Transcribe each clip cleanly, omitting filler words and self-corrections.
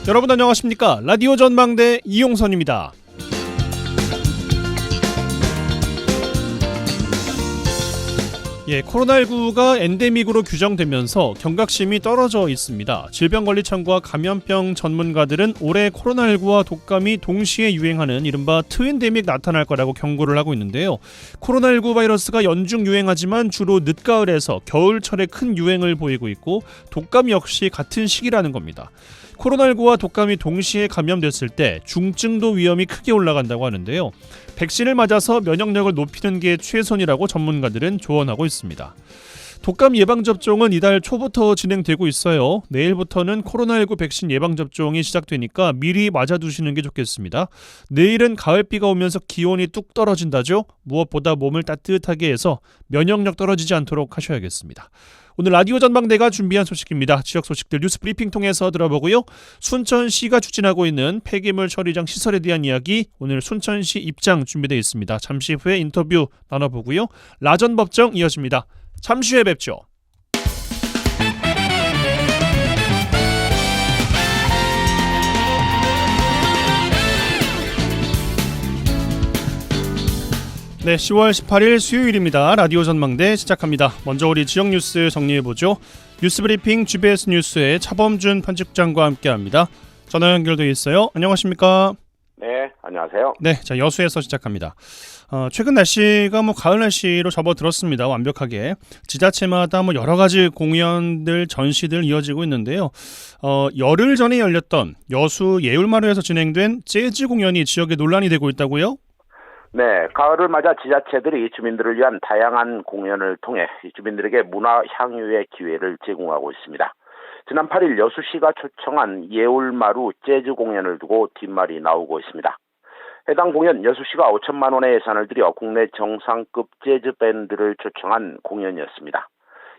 여러분 안녕하십니까? 라디오 전망대 이용선입니다. 코로나19가 엔데믹으로 규정되면서 경각심이 떨어져 있습니다. 질병관리청과 감염병 전문가들은 올해 코로나19와 독감이 동시에 유행하는 이른바 트윈데믹 나타날 거라고 경고를 하고 있는데요. 코로나19 바이러스가 연중 유행하지만 주로 늦가을에서 겨울철에 큰 유행을 보이고 있고 독감 역시 같은 시기라는 겁니다. 코로나19와 독감이 동시에 감염됐을 때 중증도 위험이 크게 올라간다고 하는데요. 백신을 맞아서 면역력을 높이는 게 최선이라고 전문가들은 조언하고 있습니다. 독감 예방접종은 이달 초부터 진행되고 있어요. 내일부터는 코로나19 백신 예방접종이 시작되니까 미리 맞아두시는 게 좋겠습니다. 내일은 가을비가 오면서 기온이 뚝 떨어진다죠. 무엇보다 몸을 따뜻하게 해서 면역력 떨어지지 않도록 하셔야겠습니다. 오늘 라디오 전망대가 준비한 소식입니다. 지역 소식들 뉴스 브리핑 통해서 들어보고요. 순천시가 추진하고 있는 폐기물 처리장 시설에 대한 이야기, 오늘 순천시 입장 준비되어 있습니다. 잠시 후에 인터뷰 나눠보고요. 라전 법정 이어집니다. 잠시 후에 뵙죠. 네, 10월 18일 수요일입니다. 라디오 전망대 시작합니다. 먼저 우리 지역 뉴스 정리해보죠. 뉴스브리핑 GBS 뉴스의 차범준 편집장과 함께합니다. 전화 연결돼 있어요. 안녕하십니까? 네, 안녕하세요. 네, 자 여수에서 시작합니다. 최근 날씨가 가을 날씨로 접어들었습니다. 완벽하게 지자체마다 여러 가지 공연들, 전시들 이어지고 있는데요. 열흘 전에 열렸던 여수 예울마루에서 진행된 재즈 공연이 지역에 논란이 되고 있다고요? 네, 가을을 맞아 지자체들이 주민들을 위한 다양한 공연을 통해 주민들에게 문화 향유의 기회를 제공하고 있습니다. 지난 8일 여수시가 초청한 예울마루 재즈 공연을 두고 뒷말이 나오고 있습니다. 해당 공연 여수시가 5천만 원의 예산을 들여 국내 정상급 재즈 밴드를 초청한 공연이었습니다.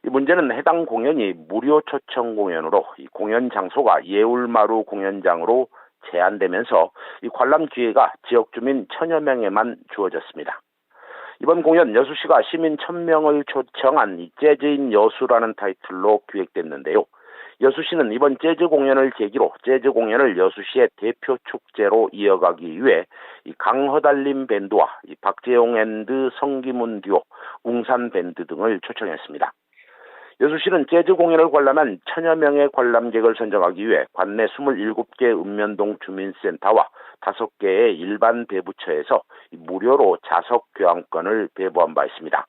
이 문제는 해당 공연이 무료 초청 공연으로 이 공연 장소가 예울마루 공연장으로 제한되면서 이 관람 기회가 지역 주민 1,000여 명에만 주어졌습니다. 이번 공연 여수시가 시민 1,000명을 초청한 이 재즈인 여수라는 타이틀로 기획됐는데요. 여수시는 이번 재즈 공연을 계기로 재즈 공연을 여수시의 대표 축제로 이어가기 위해 이 강허달림 밴드와 이 박재용 앤드 성기문 듀오, 웅산 밴드 등을 초청했습니다. 여수시는 재즈 공연을 관람한 1,000여 명의 관람객을 선정하기 위해 관내 27개 읍면동 주민센터와 5개의 일반 배부처에서 무료로 좌석 교환권을 배부한 바 있습니다.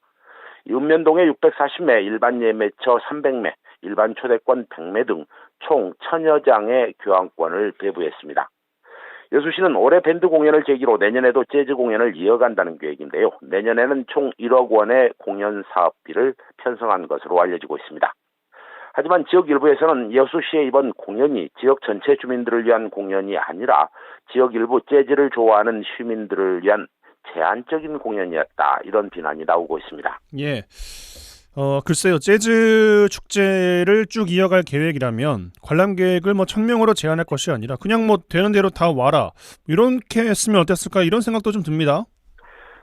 읍면동에 640매, 일반 예매처 300매, 일반 초대권 100매 등 총 1,000여 장의 교환권을 배부했습니다. 여수시는 올해 밴드 공연을 계기로 내년에도 재즈 공연을 이어간다는 계획인데요. 내년에는 총 1억 원의 공연 사업비를 편성한 것으로 알려지고 있습니다. 하지만 지역 일부에서는 여수시의 이번 공연이 지역 전체 주민들을 위한 공연이 아니라 지역 일부 재즈를 좋아하는 시민들을 위한 제한적인 공연이었다, 이런 비난이 나오고 있습니다. 예. 글쎄요. 재즈 축제를 쭉 이어갈 계획이라면 관람객을 1,000명으로 제한할 것이 아니라 그냥 되는 대로 다 와라, 이렇게 했으면 어땠을까, 이런 생각도 좀 듭니다.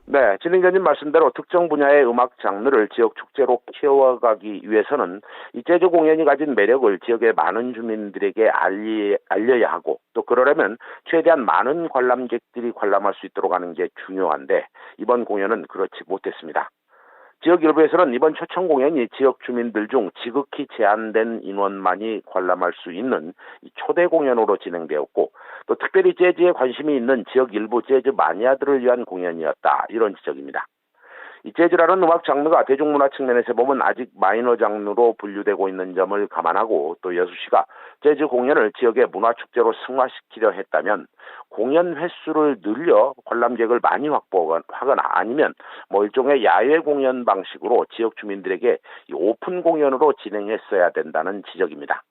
네, 진행자님 말씀대로 특정 분야의 음악 장르를 지역 축제로 키워가기 위해서는 이 재즈 공연이 가진 매력을 지역의 많은 주민들에게 알려야 하고, 또 그러려면 최대한 많은 관람객들이 관람할 수 있도록 하는 게 중요한데 이번 공연은 그렇지 못했습니다. 지역 일부에서는 이번 초청 공연이 지역 주민들 중 지극히 제한된 인원만이 관람할 수 있는 초대 공연으로 진행되었고, 또 특별히 재즈에 관심이 있는 지역 일부 재즈 마니아들을 위한 공연이었다, 이런 지적입니다. 이 재즈라는 음악 장르가 대중문화 측면에서 보면 아직 마이너 장르로 분류되고 있는 점을 감안하고, 또 여수시가 재즈 공연을 지역의 문화축제로 승화시키려 했다면 공연 횟수를 늘려 관람객을 많이 확보하거나 아니면 일종의 야외 공연 방식으로 지역 주민들에게 이 오픈 공연으로 진행했어야 된다는 지적입니다.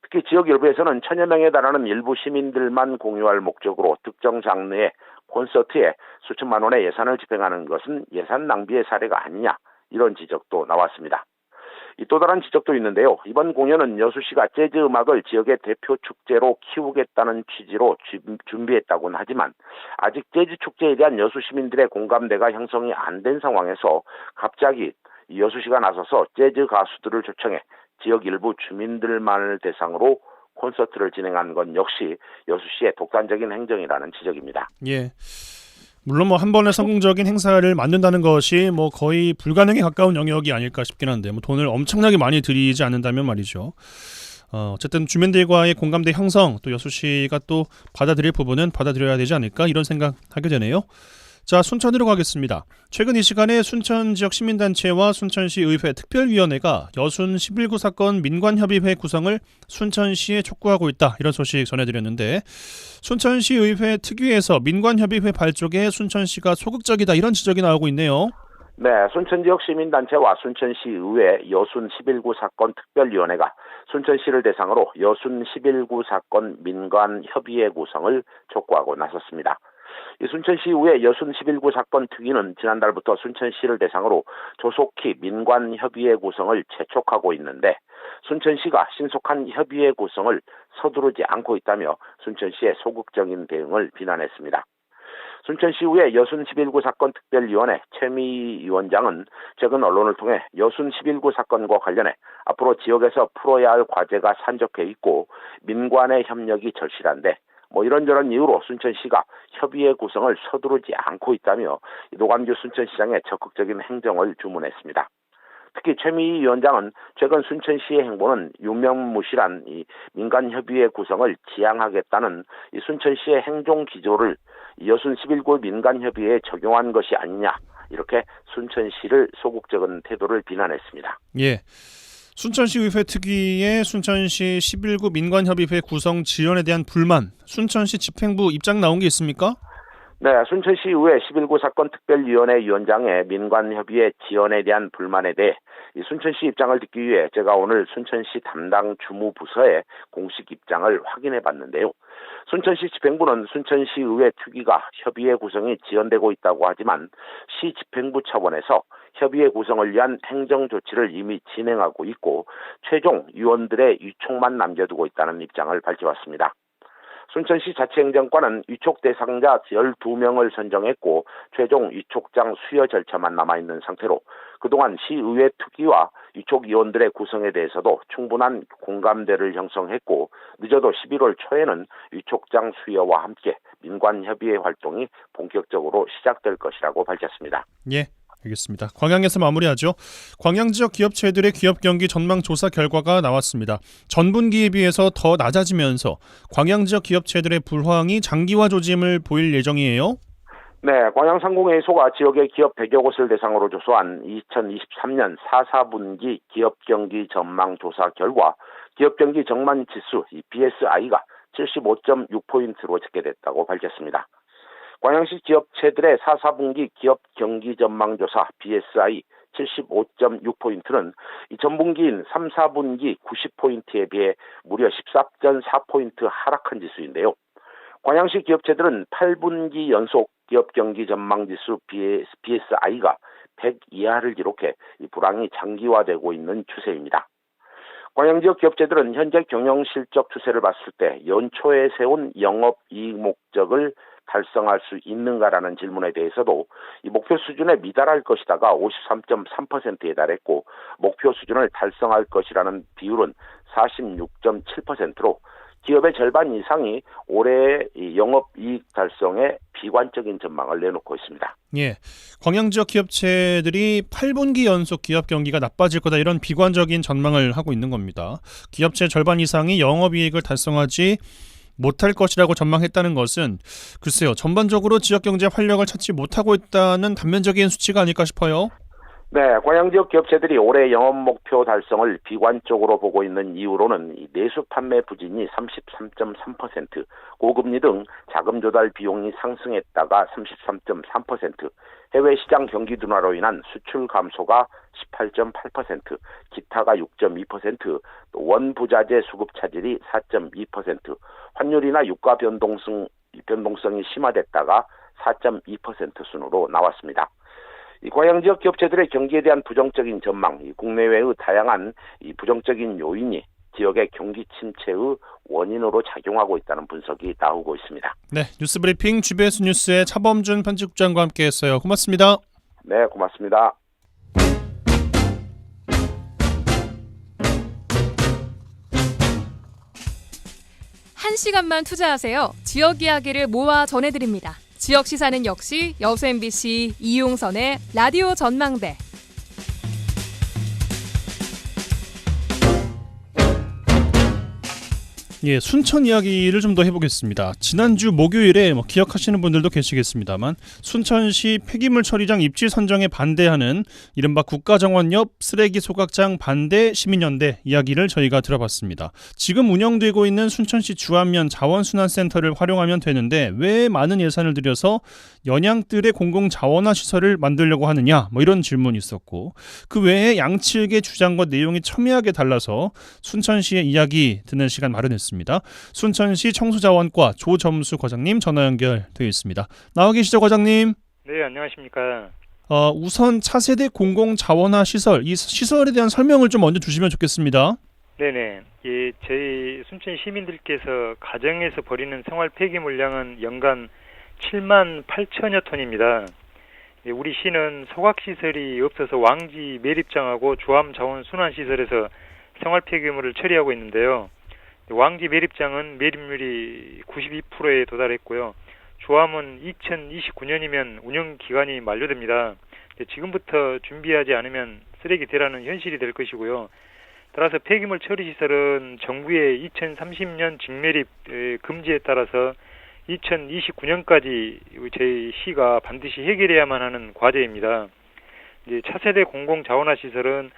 특히 지역 일부에서는 1,000여 명에 달하는 일부 시민들만 공유할 목적으로 특정 장르의 콘서트에 수천만 원의 예산을 집행하는 것은 예산 낭비의 사례가 아니냐, 이런 지적도 나왔습니다. 또 다른 지적도 있는데요. 이번 공연은 여수시가 재즈 음악을 지역의 대표 축제로 키우겠다는 취지로 준비했다고는 하지만 아직 재즈 축제에 대한 여수 시민들의 공감대가 형성이 안 된 상황에서 갑자기 여수시가 나서서 재즈 가수들을 초청해 지역 일부 주민들만을 대상으로 콘서트를 진행한 건 역시 여수시의 독단적인 행정이라는 지적입니다. 예. 물론 뭐 한 번의 성공적인 행사를 만든다는 것이 뭐 거의 불가능에 가까운 영역이 아닐까 싶긴 한데 뭐 돈을 엄청나게 많이 들이지 않는다면 말이죠. 어쨌든 주민들과의 공감대 형성 또 여수시가 또 받아들일 부분은 받아들여야 되지 않을까 이런 생각하게 되네요. 자, 순천으로 가겠습니다. 최근 이 시간에 순천 지역 시민단체와 순천시 의회 특별위원회가 여순 11구 사건 민관협의회 구성을 순천시에 촉구하고 있다. 이런 소식 전해드렸는데 순천시 의회 특위에서 민관협의회 발족에 순천시가 소극적이다. 이런 지적이 나오고 있네요. 네, 순천 지역 시민단체와 순천시 의회 여순 11구 사건 특별위원회가 순천시를 대상으로 여순 11구 사건 민관협의회 구성을 촉구하고 나섰습니다. 이 순천시 의회 여순 11구 사건 특위는 지난달부터 순천시를 대상으로 조속히 민관협의회 구성을 재촉하고 있는데 순천시가 신속한 협의회 구성을 서두르지 않고 있다며 순천시의 소극적인 대응을 비난했습니다. 순천시의회 여순 11구 사건 특별위원회 최미 위원장은 최근 언론을 통해 여순 11구 사건과 관련해 앞으로 지역에서 풀어야 할 과제가 산적해 있고 민관의 협력이 절실한데 이런저런 이유로 순천시가 협의회 구성을 서두르지 않고 있다며 노관규 순천시장의 적극적인 행정을 주문했습니다. 특히 최미 위원장은 최근 순천시의 행보는 유명무실한 이 민간협의회 구성을 지향하겠다는 이 순천시의 행정 기조를 여순 11구 민간협의회에 적용한 것이 아니냐 이렇게 순천시를 소극적인 태도를 비난했습니다. 예. 순천시 의회 특위의 순천시 11구 민관협의회 구성 지연에 대한 불만, 순천시 집행부 입장 나온 게 있습니까? 네, 순천시 의회 11구 사건 특별위원회 위원장의 민관협의회 지연에 대한 불만에 대해 이 순천시 입장을 듣기 위해 제가 오늘 순천시 담당 주무부서에 공식 입장을 확인해 봤는데요. 순천시 집행부는 순천시 의회 특위가 협의회 구성이 지연되고 있다고 하지만 시 집행부 차원에서 협의회 구성을 위한 행정 조치를 이미 진행하고 있고 최종 위원들의 위촉만 남겨두고 있다는 입장을 밝혀왔습니다. 순천시 자치행정과는 위촉 대상자 12명을 선정했고 최종 위촉장 수여 절차만 남아있는 상태로 그동안 시의회 특위와 위촉위원들의 구성에 대해서도 충분한 공감대를 형성했고 늦어도 11월 초에는 위촉장 수여와 함께 민관협의회 활동이 본격적으로 시작될 것이라고 밝혔습니다. 예. 알겠습니다. 광양에서 마무리하죠. 광양 지역 기업체들의 기업 경기 전망 조사 결과가 나왔습니다. 전분기에 비해서 더 낮아지면서 광양 지역 기업체들의 불황이 장기화 조짐을 보일 예정이에요. 네, 광양상공회의소가 지역의 기업 100여 곳을 대상으로 조사한 2023년 4분기 기업 경기 전망 조사 결과 기업 경기 전망 지수 BSI가 75.6포인트로 집계됐다고 밝혔습니다. 광양시 기업체들의 4분기 기업 경기 전망 조사 BSI 75.6포인트는 이 전분기인 3, 4분기 90포인트에 비해 무려 14.4포인트 하락한 지수인데요. 광양시 기업체들은 8분기 연속 기업 경기 전망 지수 BSI가 100 이하를 기록해 이 불황이 장기화되고 있는 추세입니다. 광양 지역 기업체들은 현재 경영 실적 추세를 봤을 때 연초에 세운 영업이익 목적을 달성할 수 있는가라는 질문에 대해서도 이 목표 수준에 미달할 것이다가 53.3%에 달했고 목표 수준을 달성할 것이라는 비율은 46.7%로 기업의 절반 이상이 올해 영업이익 달성에 비관적인 전망을 내놓고 있습니다. 예, 광양 지역 기업체들이 8분기 연속 기업 경기가 나빠질 거다 이런 비관적인 전망을 하고 있는 겁니다. 기업체 절반 이상이 영업이익을 달성하지 못할 것이라고 전망했다는 것은 글쎄요, 전반적으로 지역 경제 활력을 찾지 못하고 있다는 단면적인 수치가 아닐까 싶어요. 네, 광양 지역 기업체들이 올해 영업 목표 달성을 비관적으로 보고 있는 이유로는 내수 판매 부진이 33.3%, 고금리 등 자금 조달 비용이 상승했다가 33.3%, 해외 시장 경기 둔화로 인한 수출 감소가 18.8%, 기타가 6.2%, 또 원부자재 수급 차질이 4.2%, 환율이나 유가 변동성이 심화됐다가 4.2% 순으로 나왔습니다. 이 광양 지역 기업체들의 경기에 대한 부정적인 전망, 국내외의 다양한 부정적인 요인이 지역의 경기 침체의 원인으로 작용하고 있다는 분석이 나오고 있습니다. 네, 뉴스브리핑 GBS 뉴스의 차범준 편집국장과 함께했어요. 고맙습니다. 네, 고맙습니다. 1시간만 투자하세요. 지역 이야기를 모아 전해드립니다. 지역 시사는 역시 여수 MBC 이용선의 라디오 전망대. 예, 순천 이야기를 좀 더 해보겠습니다. 지난주 목요일에 기억하시는 분들도 계시겠습니다만 순천시 폐기물 처리장 입지 선정에 반대하는 이른바 국가정원 옆 쓰레기 소각장 반대 시민연대 이야기를 저희가 들어봤습니다. 지금 운영되고 있는 순천시 주안면 자원순환센터를 활용하면 되는데 왜 많은 예산을 들여서 연양뜰의 공공자원화 시설을 만들려고 하느냐 이런 질문이 있었고, 그 외에 양측의 주장과 내용이 첨예하게 달라서 순천시의 이야기 듣는 시간 마련했습니다. 순천시 청수자원과 조점수 과장님 전화 연결되어 있습니다. 나와 계시죠, 과장님? 네, 안녕하십니까. 우선 차세대 공공자원화 시설, 이 시설에 대한 설명을 좀 먼저 주시면 좋겠습니다. 네네. 예, 저희 순천 시민들께서 가정에서 버리는 생활 폐기물량은 연간 7만 8천여 톤입니다. 예, 우리 시는 소각시설이 없어서 왕지 매립장하고 주암 자원순환시설에서 생활 폐기물을 처리하고 있는데요. 왕지 매립장은 매립률이 92%에 도달했고요. 주암은 2029년이면 운영 기간이 만료됩니다. 지금부터 준비하지 않으면 쓰레기 대란은 현실이 될 것이고요. 따라서 폐기물 처리 시설은 정부의 2030년 직매립 금지에 따라서 2029년까지 저희 시가 반드시 해결해야만 하는 과제입니다. 이제 차세대 공공자원화 시설은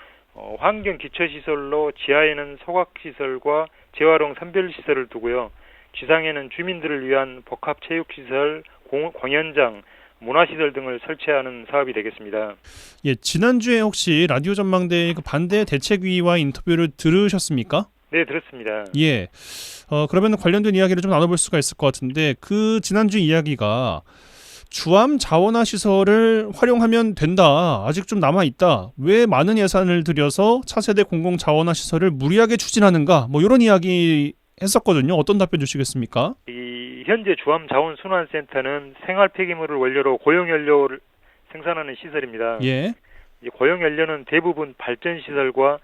환경 기초시설로 지하에는 소각시설과 재활용 선별시설을 두고요. 지상에는 주민들을 위한 복합체육시설, 공연장, 문화시설 등을 설치하는 사업이 되겠습니다. 예, 지난주에 혹시 라디오 전망대 그 반대 대책위와 인터뷰를 들으셨습니까? 네, 들었습니다. 예. 그러면 관련된 이야기를 좀 나눠볼 수가 있을 것 같은데, 그 지난주 이야기가 주암 자원화 시설을 활용하면 된다, 아직 좀 남아있다, 왜 많은 예산을 들여서 차세대 공공 자원화 시설을 무리하게 추진하는가, 이런 이야기 했었거든요. 어떤 답변 주시겠습니까? 현재 주암 자원순환센터는 생활 폐기물을 원료로 고용연료를 생산하는 시설입니다. 예. 고용연료는 대부분 발전시설과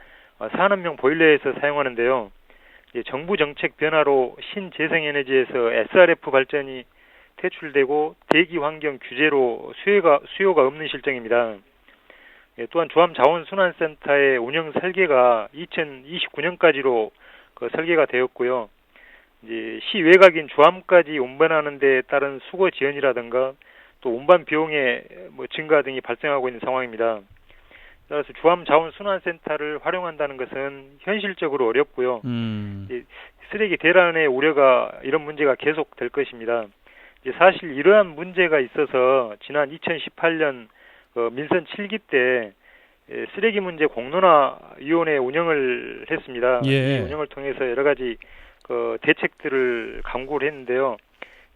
산업용 보일러에서 사용하는데요. 정부 정책 변화로 신재생에너지에서 SRF 발전이 퇴출되고 대기 환경 규제로 수요가 없는 실정입니다. 또한 주암 자원순환센터의 운영 설계가 2029년까지로 설계가 되었고요. 이제 시 외곽인 주암까지 운반하는 데 따른 수거 지연이라든가 또 운반 비용의 증가 등이 발생하고 있는 상황입니다. 따라서 주암 자원순환센터를 활용한다는 것은 현실적으로 어렵고요. 쓰레기 대란의 우려가 이런 문제가 계속될 것입니다. 사실 이러한 문제가 있어서 지난 2018년 민선 7기 때 쓰레기 문제 공론화위원회 운영을 했습니다. 예. 이 운영을 통해서 여러 가지 대책들을 강구를 했는데요.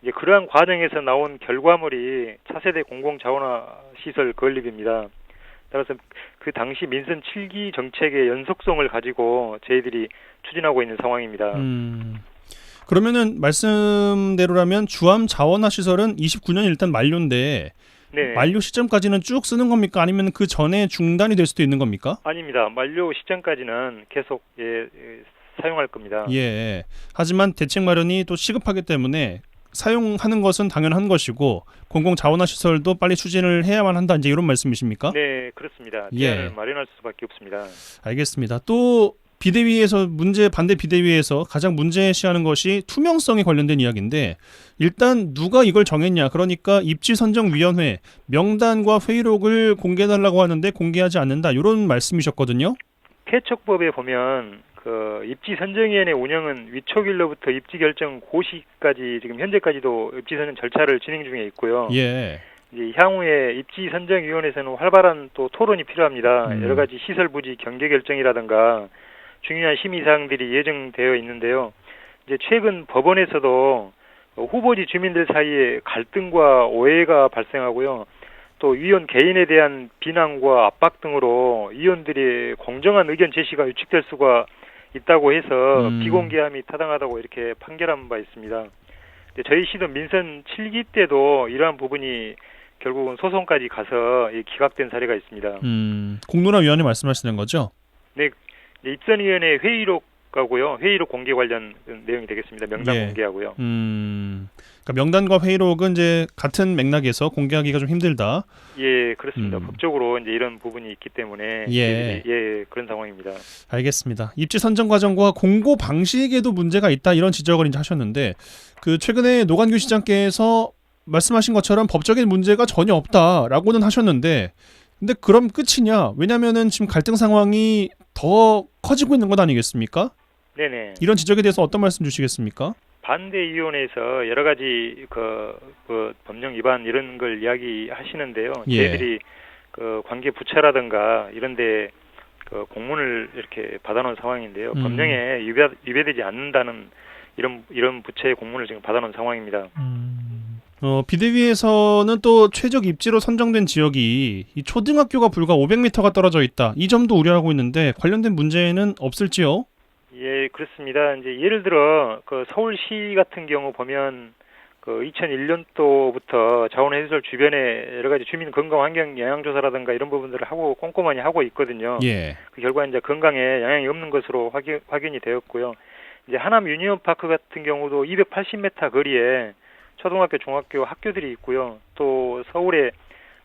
이제 그러한 과정에서 나온 결과물이 차세대 공공자원화 시설 건립입니다. 따라서 그 당시 민선 7기 정책의 연속성을 가지고 저희들이 추진하고 있는 상황입니다. 그러면은 말씀대로라면 주암 자원화 시설은 29년 일단 만료인데, 네. 만료 시점까지는 쭉 쓰는 겁니까? 아니면 그 전에 중단이 될 수도 있는 겁니까? 아닙니다. 만료 시점까지는 계속 사용할 겁니다. 예. 하지만 대책 마련이 또 시급하기 때문에 사용하는 것은 당연한 것이고 공공 자원화 시설도 빨리 추진을 해야만 한다, 이제 이런 말씀이십니까? 네, 그렇습니다. 대안을 마련할 수밖에 없습니다. 알겠습니다. 또 비대위에서 반대 비대위에서 가장 문제시하는 것이 투명성에 관련된 이야기인데, 일단 누가 이걸 정했냐, 그러니까 입지선정위원회 명단과 회의록을 공개해달라고 하는데 공개하지 않는다, 이런 말씀이셨거든요. 폐촉법에 보면 입지선정위원회 운영은 위촉일로부터 입지결정 고시까지 지금 현재까지도 입지선정 절차를 진행 중에 있고요. 예. 이제 향후에 입지선정위원회에서는 활발한 또 토론이 필요합니다. 여러 가지 시설 부지 경계 결정이라든가 중요한 심의 사항들이 예정되어 있는데요. 이제 최근 법원에서도 후보지 주민들 사이에 갈등과 오해가 발생하고요. 또 위원 개인에 대한 비난과 압박 등으로 위원들이 공정한 의견 제시가 위축될 수가 있다고 해서 비공개함이 타당하다고 이렇게 판결한 바 있습니다. 저희 시도 민선 7기 때도 이러한 부분이 결국은 소송까지 가서 기각된 사례가 있습니다. 공론화위원회 말씀하시는 거죠? 네, 입선위원회 회의록 거고요. 회의록 공개 관련 내용이 되겠습니다. 명단 예. 공개하고요. 그러니까 명단과 회의록은 이제 같은 맥락에서 공개하기가 좀 힘들다. 예, 그렇습니다. 법적으로 이제 이런 부분이 있기 때문에 예. 예, 그런 상황입니다. 알겠습니다. 입지 선정 과정과 공고 방식에도 문제가 있다 이런 지적을 이제 하셨는데 그 최근에 노관규 시장께서 말씀하신 것처럼 법적인 문제가 전혀 없다라고는 하셨는데 근데 그럼 끝이냐? 왜냐면은 지금 갈등 상황이 더 커지고 있는 것 아니겠습니까? 네네. 이런 지적에 대해서 어떤 말씀 주시겠습니까? 반대위원회에서 여러 가지 그 법령 위반 이런 걸 이야기하시는데요. 예. 저희들이 그 관계 부처라든가 이런데 그 공문을 이렇게 받아놓은 상황인데요. 법령에 위배되지 않는다는 이런 부처의 공문을 지금 받아놓은 상황입니다. 비대위에서는 또 최적 입지로 선정된 지역이 이 초등학교가 불과 500m가 떨어져 있다. 이 점도 우려하고 있는데 관련된 문제는 없을지요? 예, 그렇습니다. 이제 예를 들어 그 서울시 같은 경우 보면 그 2001년도부터 자원해수설 주변에 여러 가지 주민 건강 환경 영향 조사라든가 이런 부분들을 하고 꼼꼼하게 하고 있거든요. 예. 그 결과 이제 건강에 영향이 없는 것으로 확인이 되었고요. 이제 하남 유니온 파크 같은 경우도 280m 거리에 초등학교, 중학교 학교들이 있고요. 또 서울의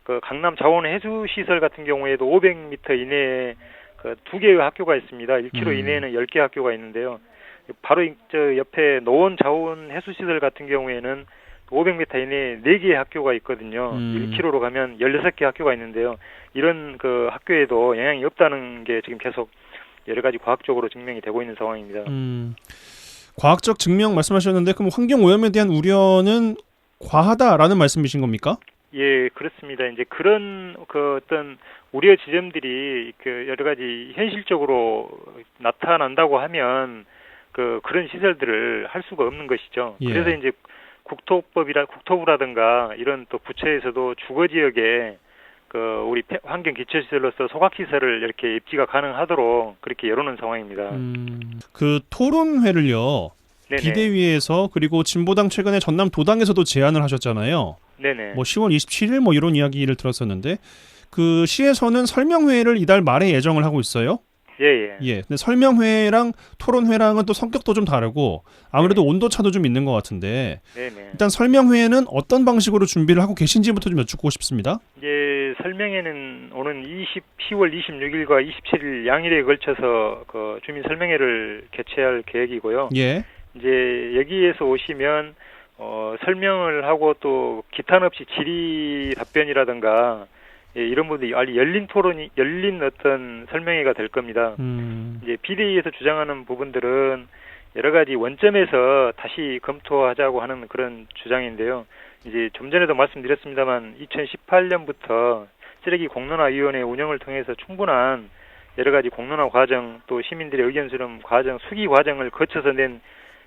그 강남 자원해수시설 같은 경우에도 500m 이내에 그 2개의 학교가 있습니다. 1km 이내에는 10개 학교가 있는데요. 바로 저 옆에 노원 자원해수시설 같은 경우에는 500m 이내에 4개의 학교가 있거든요. 1km로 가면 16개 학교가 있는데요. 이런 그 학교에도 영향이 없다는 게 지금 계속 여러 가지 과학적으로 증명이 되고 있는 상황입니다. 과학적 증명 말씀하셨는데 그럼 환경 오염에 대한 우려는 과하다라는 말씀이신 겁니까? 예, 그렇습니다. 이제 그런 그 어떤 우려 지점들이 그 여러 가지 현실적으로 나타난다고 하면 그런 시설들을 할 수가 없는 것이죠. 예. 그래서 이제 국토부라든가 이런 또 부처에서도 주거 지역에 그 우리 환경 기초시설로서 소각시설을 이렇게 입지가 가능하도록 그렇게 열어놓은 상황입니다. 그 토론회를요. 네네. 비대위에서 그리고 진보당 최근에 전남 도당에서도 제안을 하셨잖아요. 네네. 뭐 10월 27일 뭐 이런 이야기를 들었었는데 그 시에서는 설명회를 이달 말에 예정을 하고 있어요. 예. 예. 근데 설명회랑 토론회랑은 또 성격도 좀 다르고 아무래도 온도 차도 좀 있는 것 같은데 네네. 일단 설명회에는 어떤 방식으로 준비를 하고 계신지부터 좀 여쭙고 싶습니다. 이제 설명회는 오는 10월 26일과 27일 양일에 걸쳐서 그 주민 설명회를 개최할 계획이고요. 예. 이제 여기에서 오시면 설명을 하고 또 기탄 없이 질의 답변이라든가 예, 이런 분들이 열린 어떤 설명회가 될 겁니다. 이제 비대위에서 주장하는 부분들은 여러 가지 원점에서 다시 검토하자고 하는 그런 주장인데요. 이제 좀 전에도 말씀드렸습니다만 2018년부터 쓰레기 공론화위원회 운영을 통해서 충분한 여러 가지 공론화 과정 또 시민들의 의견 수렴 과정, 수기 과정을 거쳐서 낸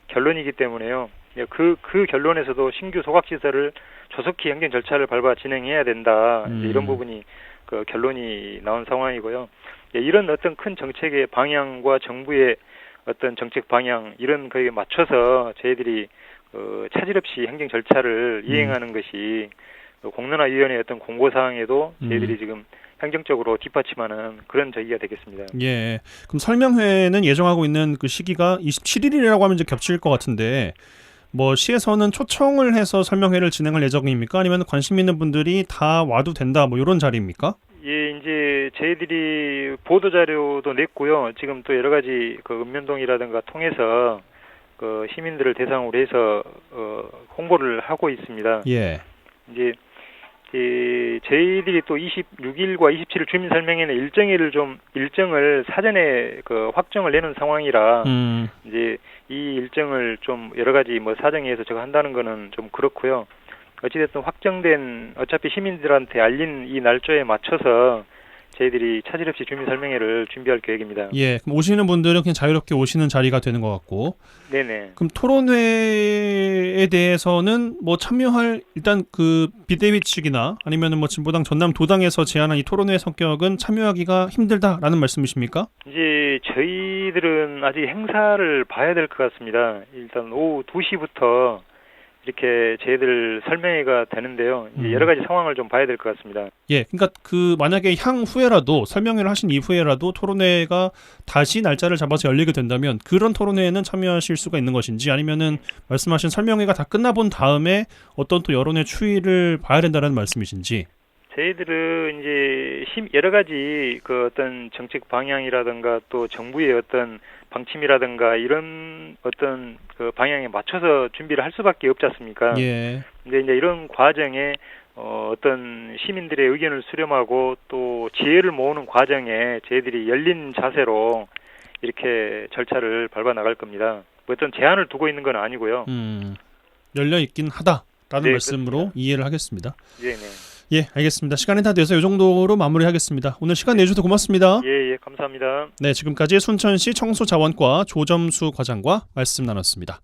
결론이기 때문에요. 그 결론에서도 신규 소각시설을 조속히 행정 절차를 밟아 진행해야 된다. 이제 이런 부분이 그 결론이 나온 상황이고요. 이런 어떤 큰 정책의 방향과 정부의 어떤 정책 방향 이런 거에 맞춰서 저희들이 차질 없이 행정 절차를 이행하는 것이 공론화위원회의 어떤 공고사항에도 저희들이 지금 행정적으로 뒷받침하는 그런 저기가 되겠습니다. 예. 그럼 설명회는 예정하고 있는 그 시기가 27일이라고 하면 이제 겹칠 것 같은데 뭐 시에서는 초청을 해서 설명회를 진행할 예정입니까? 아니면 관심 있는 분들이 다 와도 된다 뭐 이런 자리입니까? 예, 이제 저희들이 보도 자료도 냈고요. 지금 또 여러 가지 그 읍면동이라든가 통해서 그 시민들을 대상으로 해서 홍보를 하고 있습니다. 예. 이제 저희들이 또 26일과 27일 주민 설명회는 일정을 사전에 그 확정을 내는 상황이라 이제 이 일정을 좀 여러 가지 뭐 사정에 의해서 제가 한다는 거는 좀 그렇고요. 어찌됐든 확정된 어차피 시민들한테 알린 이 날짜에 맞춰서 저희들이 차질 없이 주민 설명회를 준비할 계획입니다. 예. 그럼 오시는 분들은 그냥 자유롭게 오시는 자리가 되는 것 같고. 네네. 그럼 토론회에 대해서는 뭐 참여할 일단 그 비대위 측이나 아니면은 뭐 진보당 전남 도당에서 제안한 이 토론회 성격은 참여하기가 힘들다라는 말씀이십니까? 이제 저희들은 아직 행사를 봐야 될 것 같습니다. 일단 오후 2시부터 이렇게 저희들 설명회가 되는데요. 이제 여러 가지 상황을 좀 봐야 될 것 같습니다. 예, 그러니까 그 만약에 향후에라도 설명회를 하신 이후에라도 토론회가 다시 날짜를 잡아서 열리게 된다면 그런 토론회에는 참여하실 수가 있는 것인지 아니면은 말씀하신 설명회가 다 끝나본 다음에 어떤 또 여론의 추이를 봐야 된다는 말씀이신지. 저희들은 이제 여러 가지 그 어떤 정책 방향이라든가 또 정부의 어떤 방침이라든가 이런 어떤 그 방향에 맞춰서 준비를 할 수밖에 없지 않습니까? 예. 근데 이제 이런 과정에 어떤 시민들의 의견을 수렴하고 또 지혜를 모으는 과정에 저희들이 열린 자세로 이렇게 절차를 밟아 나갈 겁니다. 뭐 어떤 제한을 두고 있는 건 아니고요. 열려 있긴 하다라는 네, 말씀으로 그렇습니다. 이해를 하겠습니다. 네. 예, 알겠습니다. 시간이 다 돼서 이 정도로 마무리하겠습니다. 오늘 시간 내주셔서 고맙습니다. 예, 감사합니다. 네, 지금까지 순천시 청소자원과 조점수 과장과 말씀 나눴습니다.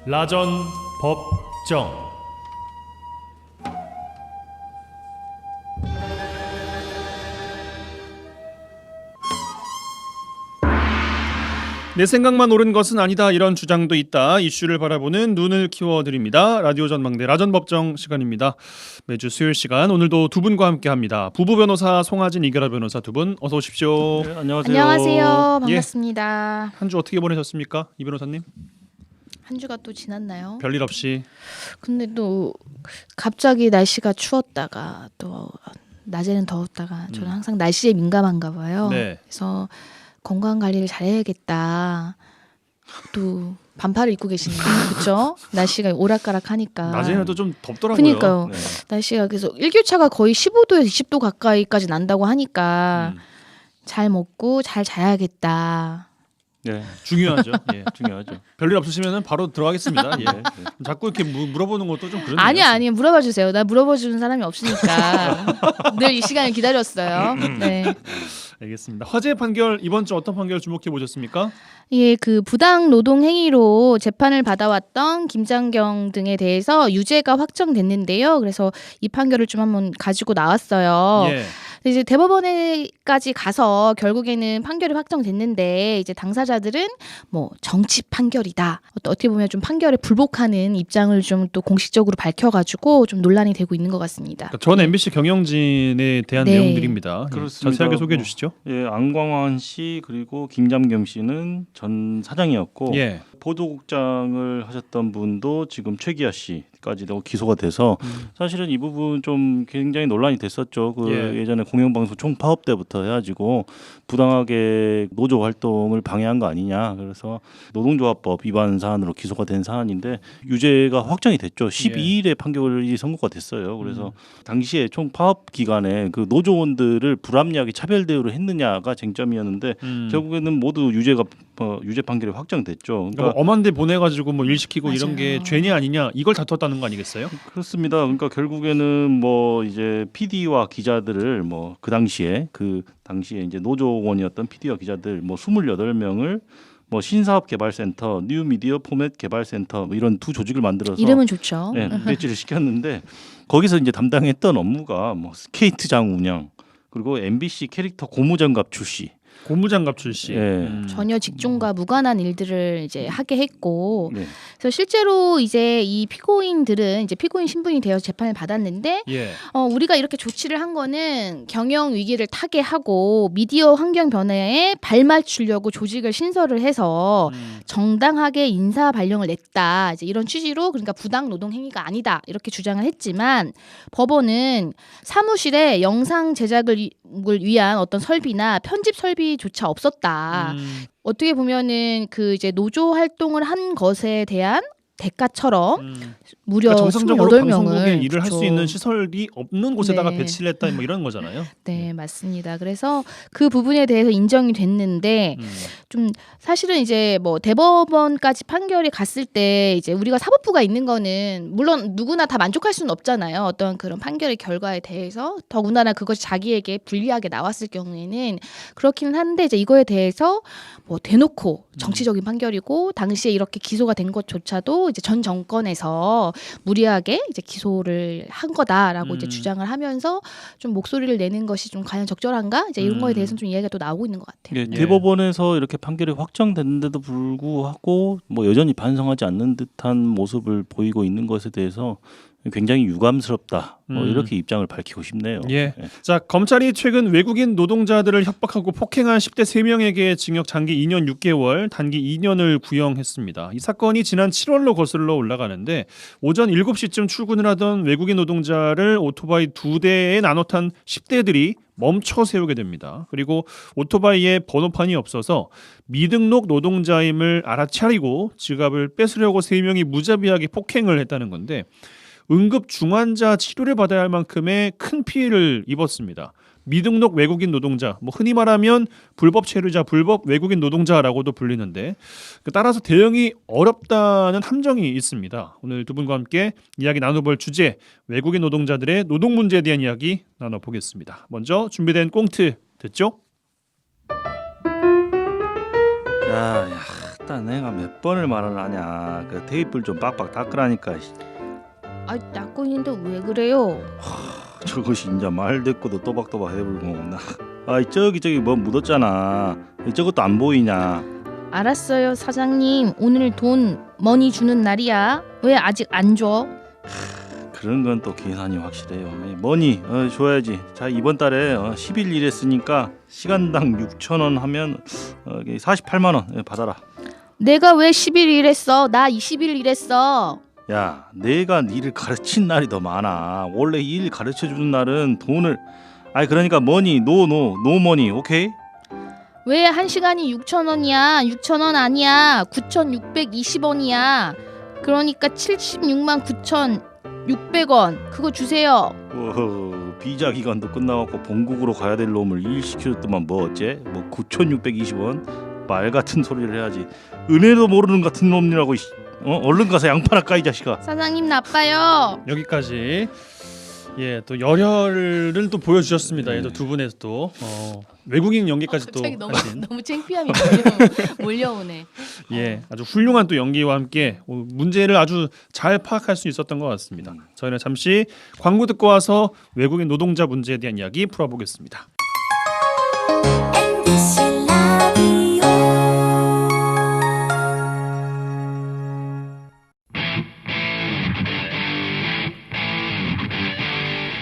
라전 법정. 내 생각만 옳은 것은 아니다, 이런 주장도 있다. 이슈를 바라보는 눈을 키워드립니다. 라디오 전망대 라전 법정 시간입니다. 매주 수요일 시간 오늘도 두 분과 함께합니다. 부부 변호사 송하진, 이결아 변호사 두 분 어서 오십시오. 네, 안녕하세요. 안녕하세요. 반갑습니다. 한 주 어떻게 보내셨습니까, 이 변호사님? 한 주가 또 지났나요? 별일 없이. 근데 또 갑자기 날씨가 추웠다가 또 낮에는 더웠다가 저는 항상 날씨에 민감한가 봐요. 네. 그래서 건강 관리를 잘해야겠다. 또 반팔을 입고 계시네요. 그렇죠? 날씨가 오락가락하니까. 낮에는 또 좀 덥더라고요. 그러니까요. 네. 날씨가 계속 일교차가 거의 15도에서 20도 가까이까지 난다고 하니까 잘 먹고 잘 자야겠다. 네, 중요하죠. 예. 중요하죠. 별일 없으시면 바로 들어가겠습니다. 예. 네. 자꾸 이렇게 물어보는 것도 좀 그런데요. 아니요. 물어봐 주세요. 나 물어봐 주는 사람이 없으니까 늘 이 시간을 기다렸어요. 네. 알겠습니다. 화재 판결, 이번 주 어떤 판결 주목해 보셨습니까? 예, 그 부당 노동 행위로 재판을 받아왔던 김장경 등에 대해서 유죄가 확정됐는데요. 그래서 이 판결을 좀 한번 가지고 나왔어요. 예. 이제 대법원에까지 가서 결국에는 판결이 확정됐는데 이제 당사자들은 뭐 정치 판결이다. 어떻게 보면 좀 판결에 불복하는 입장을 좀 또 공식적으로 밝혀가지고 좀 논란이 되고 있는 것 같습니다. 그러니까 전 MBC 경영진에 대한 네. 내용들입니다. 그렇습니다. 자세하게 소개해 주시죠. 예, 안광환 씨 그리고 김잠겸 씨는 전 사장이었고 예. 보도국장을 하셨던 분도 지금 최기아 씨까지도 기소가 돼서 사실은 이 부분 좀 굉장히 논란이 됐었죠. 그 예. 예전에 공영방송 총파업 때부터 해가지고 부당하게 노조 활동을 방해한 거 아니냐. 그래서 노동조합법 위반 사안으로 기소가 된 사안인데 유죄가 확정이 됐죠. 12일에 판결이 선고가 됐어요. 그래서 당시에 총파업 기간에 그 노조원들을 불합리하게 차별 대우를 했느냐가 쟁점이었는데 결국에는 모두 유죄 판결이 확정됐죠. 그러니까 뭐 엄한데 보내가지고 뭐 일 시키고 맞아요. 이런 게 죄냐 아니냐 이걸 다퉜다는 거 아니겠어요? 그렇습니다. 그러니까 결국에는 뭐 이제 PD와 기자들을 뭐 그 당시에 이제 노조원이었던 PD와 기자들 뭐 28명을 뭐 신사업개발센터, 뉴미디어 포맷 개발센터 뭐 이런 두 조직을 만들어서 이름은 좋죠. 네, 배치를 시켰는데 거기서 이제 담당했던 업무가 뭐 스케이트장 운영 그리고 MBC 캐릭터 고무장갑 출시. 고무장갑 출시. 예. 전혀 직종과 무관한 일들을 이제 하게 했고, 네. 그래서 실제로 이제 이 피고인들은 이제 피고인 신분이 되어서 재판을 받았는데, 예. 우리가 이렇게 조치를 한 거는 경영 위기를 타개하고 미디어 환경 변화에 발맞추려고 조직을 신설을 해서 정당하게 인사 발령을 냈다. 이제 이런 취지로 그러니까 부당 노동 행위가 아니다 이렇게 주장을 했지만 법원은 사무실에 영상 제작을 위한 어떤 설비나 편집 설비조차 없었다. 어떻게 보면은 그 이제 노조 활동을 한 것에 대한 대가처럼 무려 그러니까 정상적으로 28명을 방송국에 일을 할 수 그렇죠. 있는 시설이 없는 곳에다가 네. 배치를 했다 뭐 이런 거잖아요. 네, 맞습니다. 그래서 그 부분에 대해서 인정이 됐는데 좀 사실은 이제 뭐 대법원까지 판결이 갔을 때 이제 우리가 사법부가 있는 거는 물론 누구나 다 만족할 수는 없잖아요. 어떤 그런 판결의 결과에 대해서 더군다나 그것이 자기에게 불리하게 나왔을 경우에는 그렇기는 한데 이제 이거에 대해서 뭐 대놓고 정치적인 판결이고 당시에 이렇게 기소가 된 것조차도 이제 전 정권에서 무리하게 이제 기소를 한 거다라고 이제 음. 주장을 하면서 좀 목소리를 내는 것이 좀 과연 적절한가? 이제 이런 거에 대해서는 좀 이야기가 또 나오고 있는 것 같아요. 예, 대법원에서 이렇게 판결이 확정됐는데도 불구하고 뭐 여전히 반성하지 않는 듯한 모습을 보이고 있는 것에 대해서 굉장히 유감스럽다. 뭐 이렇게 입장을 밝히고 싶네요. 예. 자, 검찰이 최근 외국인 노동자들을 협박하고 폭행한 10대 3명에게 징역 장기 2년 6개월, 단기 2년을 구형했습니다. 이 사건이 지난 7월로 거슬러 올라가는데 오전 7시쯤 출근을 하던 외국인 노동자를 오토바이 2대에 나눠 탄 10대들이 멈춰 세우게 됩니다. 그리고 오토바이에 번호판이 없어서 미등록 노동자임을 알아차리고 지갑을 뺏으려고 3명이 무자비하게 폭행을 했다는 건데 응급 중환자 치료를 받아야 할 만큼의 큰 피해를 입었습니다. 미등록 외국인 노동자, 뭐 흔히 말하면 불법 체류자, 불법 외국인 노동자라고도 불리는데 따라서 대응이 어렵다는 함정이 있습니다. 오늘 두 분과 함께 이야기 나눠볼 주제, 외국인 노동자들의 노동 문제에 대한 이야기 나눠보겠습니다. 먼저 준비된 꽁트 듣죠? 야, 일단 내가 몇 번을 말을 하냐. 그 테이프를 좀 빡빡 닦으라니까. 아, 닦고 있는데 왜 그래요? 저것이 이제 말 듣고도 또박또박 해불고 나. 아, 저기 뭐 묻었잖아. 저것도 안 보이냐? 알았어요, 사장님. 오늘 돈 머니 주는 날이야. 왜 아직 안 줘? 그런 건 또 계산이 확실해요. 머니 줘야지. 자, 이번 달에 10일 일했으니까 시간당 6,000원 하면 48만 원 받아라. 내가 왜 10일 일했어? 나 20일 일했어. 야, 내가 니를 가르친 날이 더 많아. 원래 일 가르쳐주는 날은 돈을 그러니까 머니 노 머니. 오케이? 왜 한 시간이 6,000원이야? 6,000원 아니야. 9,620원이야. 그러니까 76만 9,600원. 그거 주세요. 비자 기간도 끝나갖고 본국으로 가야 될 놈을 일 시켜줬더만 뭐 어째? 뭐 9,620원? 말 같은 소리를 해야지. 은혜도 모르는 같은 놈이라고. 얼른 가서 양파나 까 이 자식아. 사장님 나빠요. 여기까지. 예, 또 열혈을 또 보여주셨습니다. 예, 또 두 분에서 또 외국인 연기까지 또 갑자기 하신. 너무 창피함이 몰려오네. 예, 아주 훌륭한 또 연기와 함께 문제를 아주 잘 파악할 수 있었던 것 같습니다. 저희는 잠시 광고 듣고 와서 외국인 노동자 문제에 대한 이야기 풀어보겠습니다.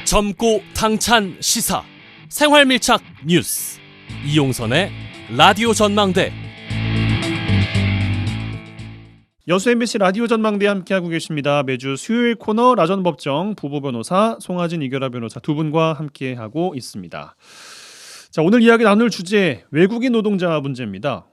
젊고 당찬 시사 생활밀착 뉴스 이용선의 라디오 전망대. 여수 MBC 라디오 전망대에 함께하고 계십니다. 매주 수요일 코너 라전법정 부부변호사 송하진 이결아 변호사 두 분과 함께하고 있습니다. 자, 오늘 이야기 나눌 주제 외국인 노동자 문제입니다.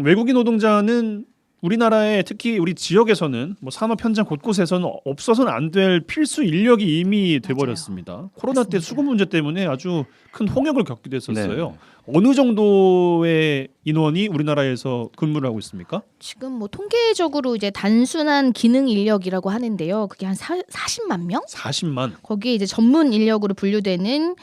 외국인 노동자는 우리나라에 특히 우리 지역에서는 뭐 산업 현장 곳곳에서는 없어서는 안 될 필수 인력이 이미 돼버렸습니다. 코로나 때 수급 문제 때문에 아주 큰 홍역을 겪기도 했었어요. 네. 어느 정도의 인원이 우리나라에서 근무를 하고 있습니까? 지금 뭐 통계적으로 이제 단순한 기능 인력이라고 하는데요. 그게 한 40만 명? 40만. 거기에 이제 전문 인력으로 분류되는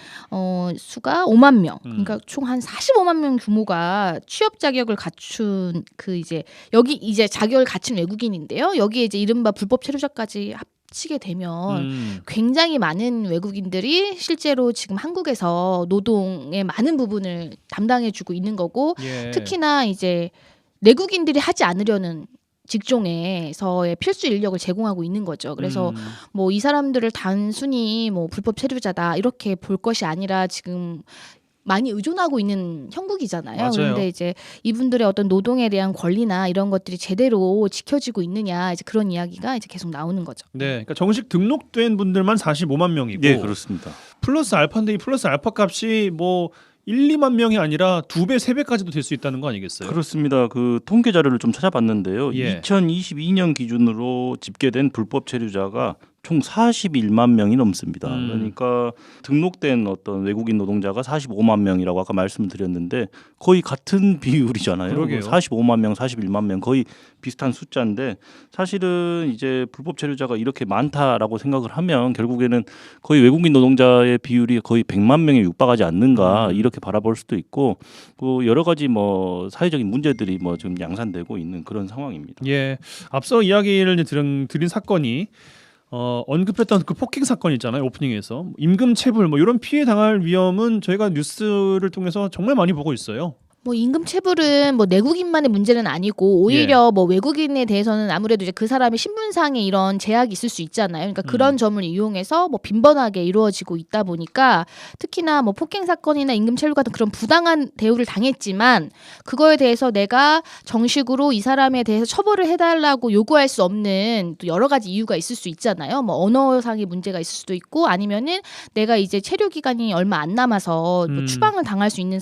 수가 5만 명. 그러니까 총 한 45만 명 규모가 취업 자격을 갖춘 그 이제 여기 이제 자격을 갖춘 외국인인데요. 여기에 이제 이른바 불법 체류자까지 합치게 되면 굉장히 많은 외국인들이 실제로 지금 한국에서 노동의 많은 부분을 담당해주고 있는 거고 예. 특히나 이제 내국인들이 하지 않으려는 직종에서의 필수 인력을 제공하고 있는 거죠. 그래서 뭐 이 사람들을 단순히 뭐 불법 체류자다 이렇게 볼 것이 아니라 지금 많이 의존하고 있는 형국이잖아요. 맞아요. 그런데 이제 이분들의 어떤 노동에 대한 권리나 이런 것들이 제대로 지켜지고 있느냐 이제 그런 이야기가 이제 계속 나오는 거죠. 네, 그러니까 정식 등록된 분들만 45만 명이고 네, 그렇습니다. 플러스 알파인데 이 플러스 알파 값이 뭐 1, 2만 명이 아니라 2배, 3배까지도 될 수 있다는 거 아니겠어요? 그렇습니다. 그 통계 자료를 좀 찾아봤는데요. 예. 2022년 기준으로 집계된 불법 체류자가 총 41만 명이 넘습니다. 그러니까 등록된 어떤 외국인 노동자가 45만 명이라고 아까 말씀드렸는데 거의 같은 비율이잖아요. 그러게요. 45만 명, 41만 명 거의 비슷한 숫자인데 사실은 이제 불법 체류자가 이렇게 많다라고 생각을 하면 결국에는 거의 외국인 노동자의 비율이 거의 100만 명에 육박하지 않는가 이렇게 바라볼 수도 있고 그 여러 가지 뭐 사회적인 문제들이 뭐 지금 양산되고 있는 그런 상황입니다. 예, 앞서 이야기를 드린 사건이 언급했던 그 폭행 사건 있잖아요. 오프닝에서 임금 체불 뭐 이런 피해 당할 위험은 저희가 뉴스를 통해서 정말 많이 보고 있어요. 뭐 임금 체불은 뭐 내국인만의 문제는 아니고 오히려 뭐 외국인에 대해서는 아무래도 이제 그 사람의 신분상에 이런 제약이 있을 수 있잖아요. 그러니까 그런 점을 이용해서 뭐 빈번하게 이루어지고 있다 보니까 특히나 뭐 폭행 사건이나 임금 체불 같은 그런 부당한 대우를 당했지만 그거에 대해서 내가 정식으로 이 사람에 대해서 처벌을 해달라고 요구할 수 없는 또 여러 가지 이유가 있을 수 있잖아요. 뭐 언어상의 문제가 있을 수도 있고 아니면은 내가 이제 체류 기간이 얼마 안 남아서 뭐 추방을 당할 수 있는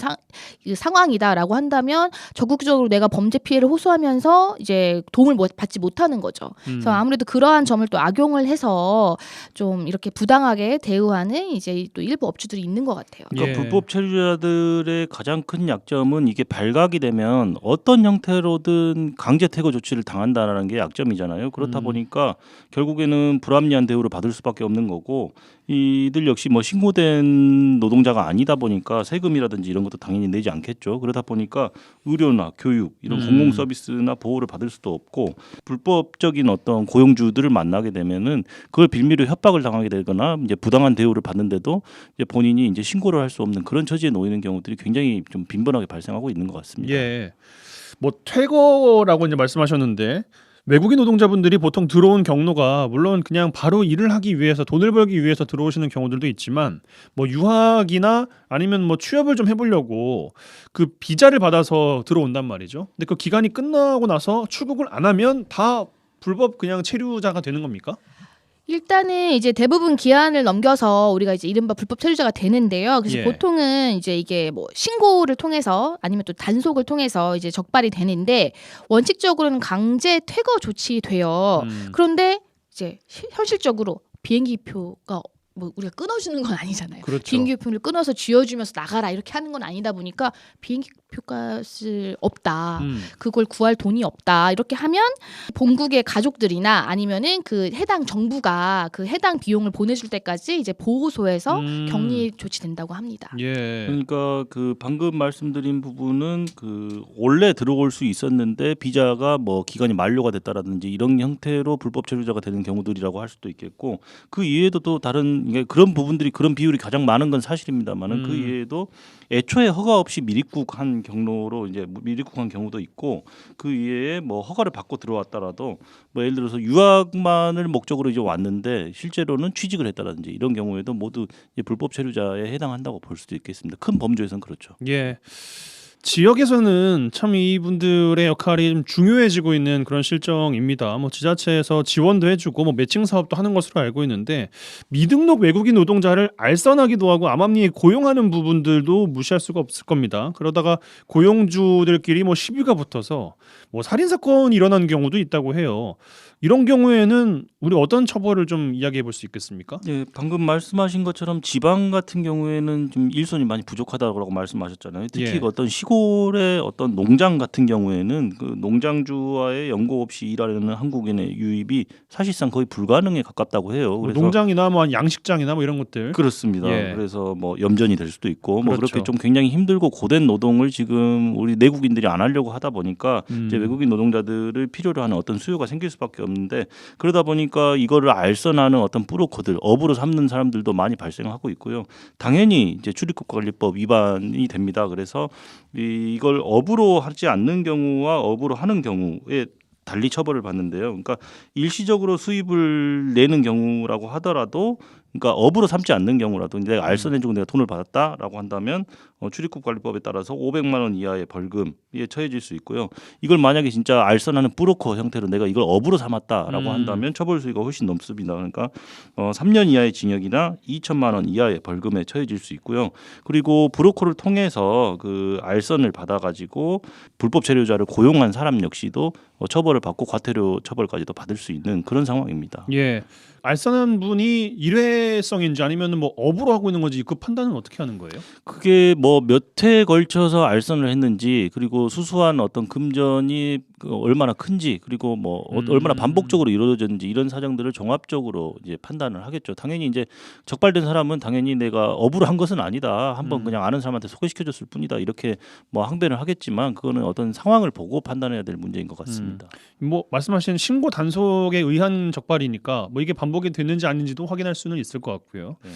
상황이다. 라고 한다면 적극적으로 내가 범죄 피해를 호소하면서 이제 도움을 받지 못하는 거죠. 그래서 아무래도 그러한 점을 또 악용을 해서 좀 이렇게 부당하게 대우하는 이제 또 일부 업주들이 있는 것 같아요. 그러니까 불법 체류자들의 가장 큰 약점은 이게 발각이 되면 어떤 형태로든 강제 퇴거 조치를 당한다라는 게 약점이잖아요. 그렇다 보니까 결국에는 불합리한 대우를 받을 수밖에 없는 거고 이들 역시 뭐 신고된 노동자가 아니다 보니까 세금이라든지 이런 것도 당연히 내지 않겠죠. 그러다 보니까 의료나 교육 이런 공공 서비스나 보호를 받을 수도 없고 불법적인 어떤 고용주들을 만나게 되면은 그걸 빌미로 협박을 당하게 되거나 이제 부당한 대우를 받는데도 이제 본인이 이제 신고를 할 수 없는 그런 처지에 놓이는 경우들이 굉장히 좀 빈번하게 발생하고 있는 것 같습니다. 예. 뭐 퇴거라고 이제 말씀하셨는데 외국인 노동자분들이 보통 들어온 경로가 물론 그냥 바로 일을 하기 위해서 돈을 벌기 위해서 들어오시는 경우들도 있지만 뭐 유학이나 아니면 뭐 취업을 좀 해보려고 그 비자를 받아서 들어온단 말이죠. 근데 그 기간이 끝나고 나서 출국을 안 하면 다 불법 그냥 체류자가 되는 겁니까? 일단은 이제 대부분 기한을 넘겨서 우리가 이제 이른바 불법 체류자가 되는데요. 그래서 예. 보통은 이제 이게 뭐 신고를 통해서 아니면 또 단속을 통해서 이제 적발이 되는데 원칙적으로는 강제 퇴거 조치돼요. 그런데 이제 현실적으로 비행기표가 뭐 우리가 끊어주는 건 아니잖아요. 그렇죠. 비행기표를 끊어서 쥐어주면서 나가라 이렇게 하는 건 아니다 보니까 비행기표값을 없다. 그걸 구할 돈이 없다. 이렇게 하면 본국의 가족들이나 아니면은 그 해당 정부가 그 해당 비용을 보내줄 때까지 이제 보호소에서 격리 조치된다고 합니다. 예. 그러니까 그 방금 말씀드린 부분은 그 원래 들어올 수 있었는데 비자가 뭐 기간이 만료가 됐다라든지 이런 형태로 불법 체류자가 되는 경우들이라고 할 수도 있겠고 그 이외에도 또 다른 그런 부분들이 그런 비율이 가장 많은 건 사실입니다만은 그 이외에도 애초에 허가 없이 미입국한 경로로 이제 미입국한 경우도 있고 그 이외에 뭐 허가를 받고 들어왔다라도 뭐 예를 들어서 유학만을 목적으로 이제 왔는데 실제로는 취직을 했다라든지 이런 경우에도 모두 이제 불법 체류자에 해당한다고 볼 수도 있겠습니다. 큰 범주에서는 그렇죠. 예. 지역에서는 참 이분들의 역할이 좀 중요해지고 있는 그런 실정입니다. 뭐 지자체에서 지원도 해주고 뭐 매칭 사업도 하는 것으로 알고 있는데 미등록 외국인 노동자를 알선하기도 하고 암암리에 고용하는 부분들도 무시할 수가 없을 겁니다. 그러다가 고용주들끼리 뭐 시비가 붙어서 뭐 살인 사건이 일어난 경우도 있다고 해요. 이런 경우에는 우리 어떤 처벌을 좀 이야기해 볼 수 있겠습니까? 예, 방금 말씀하신 것처럼 지방 같은 경우에는 좀 일손이 많이 부족하다고 말씀하셨잖아요. 특히 예. 어떤 시골의 어떤 농장 같은 경우에는 그 농장주와의 연고 없이 일하려는 한국인의 유입이 사실상 거의 불가능에 가깝다고 해요. 뭐 그래서 농장이나 뭐 양식장이나 뭐 이런 것들. 그렇습니다. 예. 그래서 뭐 염전이 될 수도 있고 뭐 그렇죠. 그렇게 좀 굉장히 힘들고 고된 노동을 지금 우리 내국인들이 안 하려고 하다 보니까 이제 외국인 노동자들을 필요로 하는 어떤 수요가 생길 수밖에 없는데 그러다 보니까 이거를 알선하는 어떤 브로커들, 업으로 삼는 사람들도 많이 발생하고 있고요. 당연히 이제 출입국관리법 위반이 됩니다. 그래서 이걸 업으로 하지 않는 경우와 업으로 하는 경우에 달리 처벌을 받는데요. 그러니까 일시적으로 수입을 내는 경우라고 하더라도 그러니까 업으로 삼지 않는 경우라도 내가 알선해주고 내가 돈을 받았다라고 한다면 출입국관리법에 따라서 500만 원 이하의 벌금에 처해질 수 있고요. 이걸 만약에 진짜 알선하는 브로커 형태로 내가 이걸 업으로 삼았다라고 한다면 처벌 수위가 훨씬 넘습니다. 그러니까 3년 이하의 징역이나 2천만 원 이하의 벌금에 처해질 수 있고요. 그리고 브로커를 통해서 그 알선을 받아가지고 불법 체류자를 고용한 사람 역시도 처벌을 받고 과태료 처벌까지도 받을 수 있는 그런 상황입니다. 예. 알선한 분이 일회성인지 아니면 뭐 업으로 하고 있는 건지 그 판단은 어떻게 하는 거예요? 그게 뭐 몇 회에 걸쳐서 알선을 했는지 그리고 수수한 어떤 금전이 얼마나 큰지 그리고 뭐 얼마나 반복적으로 이루어졌는지 이런 사정들을 종합적으로 이제 판단을 하겠죠. 당연히 이제 적발된 사람은 당연히 내가 업으로 한 것은 아니다. 한번 그냥 아는 사람한테 소개시켜줬을 뿐이다. 이렇게 뭐 항변을 하겠지만 그거는 어떤 상황을 보고 판단해야 될 문제인 것 같습니다. 있습니다. 뭐 말씀하신 신고 단속에 의한 적발이니까 뭐 이게 반복이 됐는지 아닌지도 확인할 수는 있을 것 같고요. 네.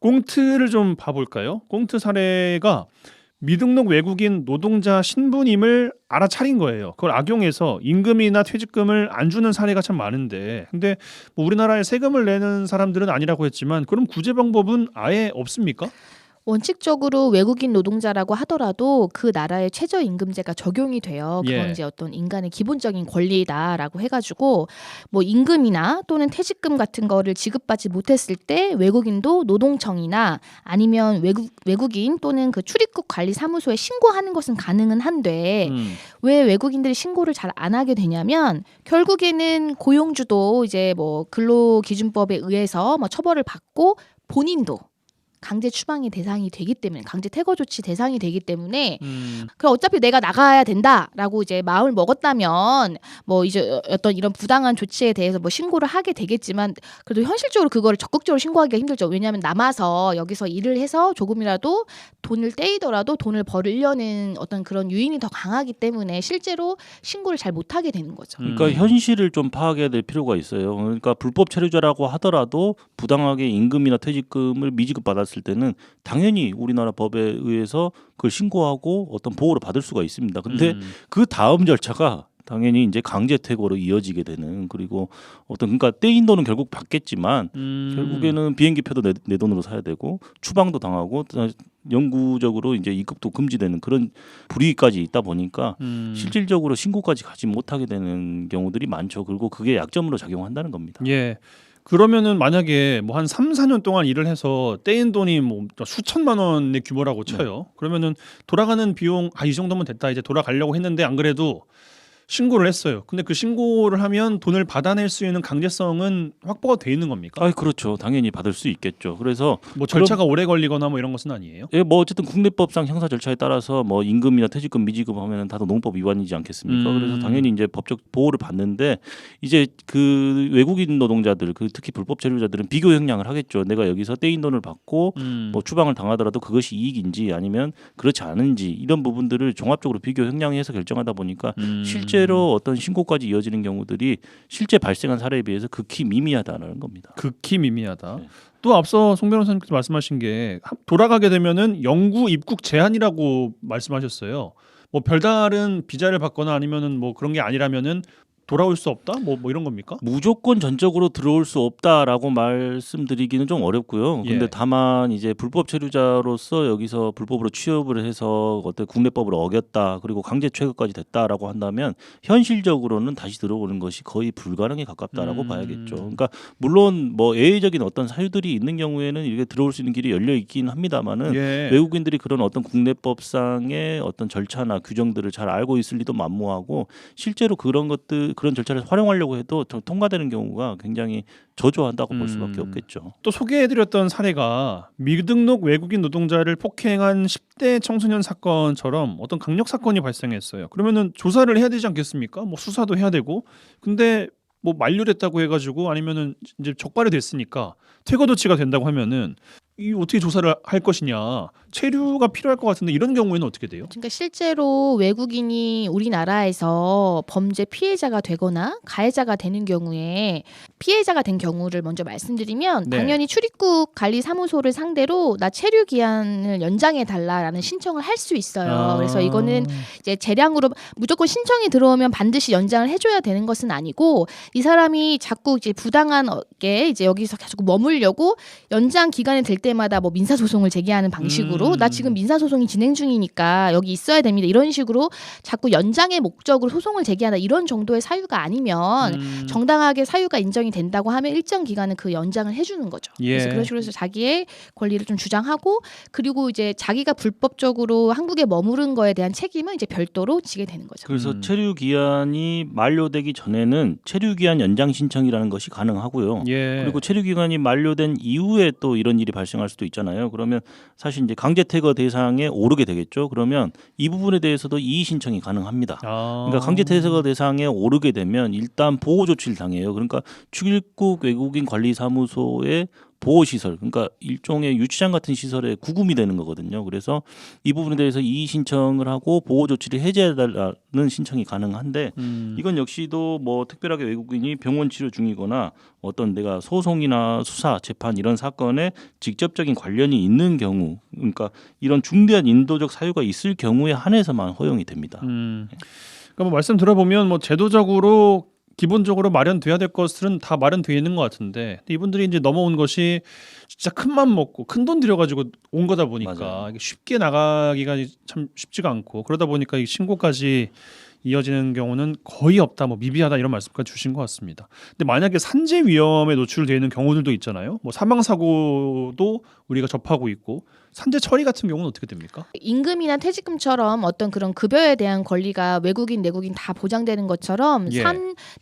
꽁트를 좀 봐볼까요? 꽁트 사례가 미등록 외국인 노동자 신분임을 알아차린 거예요. 그걸 악용해서 임금이나 퇴직금을 안 주는 사례가 참 많은데, 근데 뭐 우리나라에 세금을 내는 사람들은 아니라고 했지만 그럼 구제 방법은 아예 없습니까? 원칙적으로 외국인 노동자라고 하더라도 그 나라의 최저임금제가 적용이 돼요. 그건 예. 이제 어떤 인간의 기본적인 권리다라고 해가지고 뭐 임금이나 또는 퇴직금 같은 거를 지급받지 못했을 때 외국인도 노동청이나 아니면 외국인 또는 그 출입국 관리 사무소에 신고하는 것은 가능은 한데 왜 외국인들이 신고를 잘 안 하게 되냐면 결국에는 고용주도 이제 뭐 근로기준법에 의해서 뭐 처벌을 받고 본인도 강제 추방의 대상이 되기 때문에 강제 퇴거 조치 대상이 되기 때문에 그럼 어차피 내가 나가야 된다라고 이제 마음을 먹었다면 뭐 이제 어떤 이런 부당한 조치에 대해서 뭐 신고를 하게 되겠지만 그래도 현실적으로 그거를 적극적으로 신고하기가 힘들죠. 왜냐하면 남아서 여기서 일을 해서 조금이라도 돈을 떼이더라도 돈을 벌려는 어떤 그런 유인이 더 강하기 때문에 실제로 신고를 잘 못하게 되는 거죠. 그러니까 현실을 좀 파악해야 될 필요가 있어요. 그러니까 불법 체류자라고 하더라도 부당하게 임금이나 퇴직금을 미지급받았을 때는 당연히 우리나라 법에 의해서 그걸 신고하고 어떤 보호를 받을 수가 있습니다. 근데 그 다음 절차가 당연히 이제 강제 퇴거로 이어지게 되는, 그리고 어떤 그러니까 떼인 돈은 결국 받겠지만 결국에는 비행기 표도 내 돈으로 사야 되고 추방도 당하고 영구적으로 이제 입국도 금지되는 그런 불이익까지 있다 보니까 실질적으로 신고까지 가지 못하게 되는 경우들이 많죠. 그리고 그게 약점으로 작용한다는 겁니다. 예. 그러면은 만약에 뭐 한 3, 4년 동안 일을 해서 떼인 돈이 뭐 수천만 원의 규모라고 쳐요. 그러면은 돌아가는 비용 이 정도면 됐다. 이제 돌아가려고 했는데 안 그래도 신고를 했어요. 근데 그 신고를 하면 돈을 받아낼 수 있는 강제성은 확보가 돼 있는 겁니까? 그렇죠. 당연히 받을 수 있겠죠. 그래서 뭐 절차가 오래 걸리거나 뭐 이런 것은 아니에요? 예, 뭐 어쨌든 국내법상 형사 절차에 따라서 뭐 임금이나 퇴직금 미지급하면은 다 노동법 위반이지 않겠습니까? 그래서 당연히 이제 법적 보호를 받는데 이제 그 외국인 노동자들, 그 특히 불법 체류자들은 비교 형량을 하겠죠. 내가 여기서 떼인 돈을 받고 뭐 추방을 당하더라도 그것이 이익인지 아니면 그렇지 않은지 이런 부분들을 종합적으로 비교 형량해서 결정하다 보니까 실제로 어떤 신고까지 이어지는 경우들이 실제 발생한 사례에 비해서 극히 미미하다는 겁니다. 극히 미미하다. 네. 또 앞서 송 변호사님께서 말씀하신 게 돌아가게 되면은 영구 입국 제한이라고 말씀하셨어요. 뭐 별다른 비자를 받거나 아니면은 뭐 그런 게 아니라면은 돌아올 수 없다? 뭐 이런 겁니까? 무조건 전적으로 들어올 수 없다라고 말씀드리기는 좀 어렵고요. 근데 예. 다만 이제 불법 체류자로서 여기서 불법으로 취업을 해서 어떤 국내법을 어겼다, 그리고 강제 퇴거까지 됐다라고 한다면 현실적으로는 다시 들어오는 것이 거의 불가능에 가깝다라고 봐야겠죠. 그러니까 물론 뭐 예외적인 어떤 사유들이 있는 경우에는 이렇게 들어올 수 있는 길이 열려 있긴 합니다만은 예. 외국인들이 그런 어떤 국내법상의 어떤 절차나 규정들을 잘 알고 있을 리도 만무하고 실제로 그런 절차를 활용하려고 해도 통과되는 경우가 굉장히 저조한다고 볼 수밖에 없겠죠. 또 소개해드렸던 사례가 미등록 외국인 노동자를 폭행한 10대 청소년 사건처럼 어떤 강력 사건이 발생했어요. 그러면은 조사를 해야 되지 않겠습니까? 뭐 수사도 해야 되고, 근데 뭐 만료됐다고 해가지고 아니면은 이제 적발이 됐으니까 퇴거 조치가 된다고 하면은 이 어떻게 조사를 할 것이냐, 체류가 필요할 것 같은데 이런 경우에는 어떻게 돼요? 그러니까 실제로 외국인이 우리나라에서 범죄 피해자가 되거나 가해자가 되는 경우에 피해자가 된 경우를 먼저 말씀드리면 네. 당연히 출입국 관리 사무소를 상대로 나 체류 기한을 연장해 달라라는 신청을 할 수 있어요. 그래서 이거는 이제 재량으로 무조건 신청이 들어오면 반드시 연장을 해줘야 되는 것은 아니고 이 사람이 자꾸 이제 부당하게 이제 여기서 계속 머물려고 연장 기간이 될 때마다 뭐 민사소송을 제기하는 방식으로 나 지금 민사소송이 진행 중이니까 여기 있어야 됩니다. 이런 식으로 자꾸 연장의 목적으로 소송을 제기한다. 이런 정도의 사유가 아니면 정당하게 사유가 인정이 된다고 하면 일정 기간은 그 연장을 해주는 거죠. 예. 그래서 그런 식으로 해서 자기의 권리를 좀 주장하고 그리고 이제 자기가 불법적으로 한국에 머무른 거에 대한 책임은 이제 별도로 지게 되는 거죠. 그래서 체류 기한이 만료되기 전에는 체류 기한 연장 신청이라는 것이 가능하고요. 예. 그리고 체류 기간이 만료된 이후에 또 이런 일이 발생할 수도 있잖아요. 그러면 사실 이제 강제 퇴거 대상에 오르게 되겠죠. 그러면 이 부분에 대해서도 이의 신청이 가능합니다. 그러니까 강제 퇴거 대상에 오르게 되면 일단 보호 조치를 당해요. 그러니까 출입국 외국인 관리 사무소에 보호시설, 그러니까 일종의 유치장 같은 시설에 구금이 되는 거거든요. 그래서 이 부분에 대해서 이의 신청을 하고 보호 조치를 해제해달라는 신청이 가능한데 이건 역시도 뭐 특별하게 외국인이 병원 치료 중이거나 어떤 내가 소송이나 수사, 재판 이런 사건에 직접적인 관련이 있는 경우, 그러니까 이런 중대한 인도적 사유가 있을 경우에 한해서만 허용이 됩니다. 그러니까 뭐 말씀 들어보면 뭐 제도적으로 기본적으로 마련돼야 될 것들은 다 마련되어 있는 것 같은데 이분들이 이제 넘어온 것이 진짜 큰 맘 먹고 큰 돈 들여가지고 온 거다 보니까 맞아요. 이게 쉽게 나가기가 참 쉽지가 않고 그러다 보니까 이 신고까지 이어지는 경우는 거의 없다, 뭐 미비하다 이런 말씀까지 주신 것 같습니다. 근데 만약에 산재 위험에 노출되어 있는 경우들도 있잖아요. 뭐 사망 사고도 우리가 접하고 있고 산재 처리 같은 경우는 어떻게 됩니까? 임금이나 퇴직금처럼 어떤 그런 급여에 대한 권리가 외국인, 내국인 다 보장되는 것처럼 예.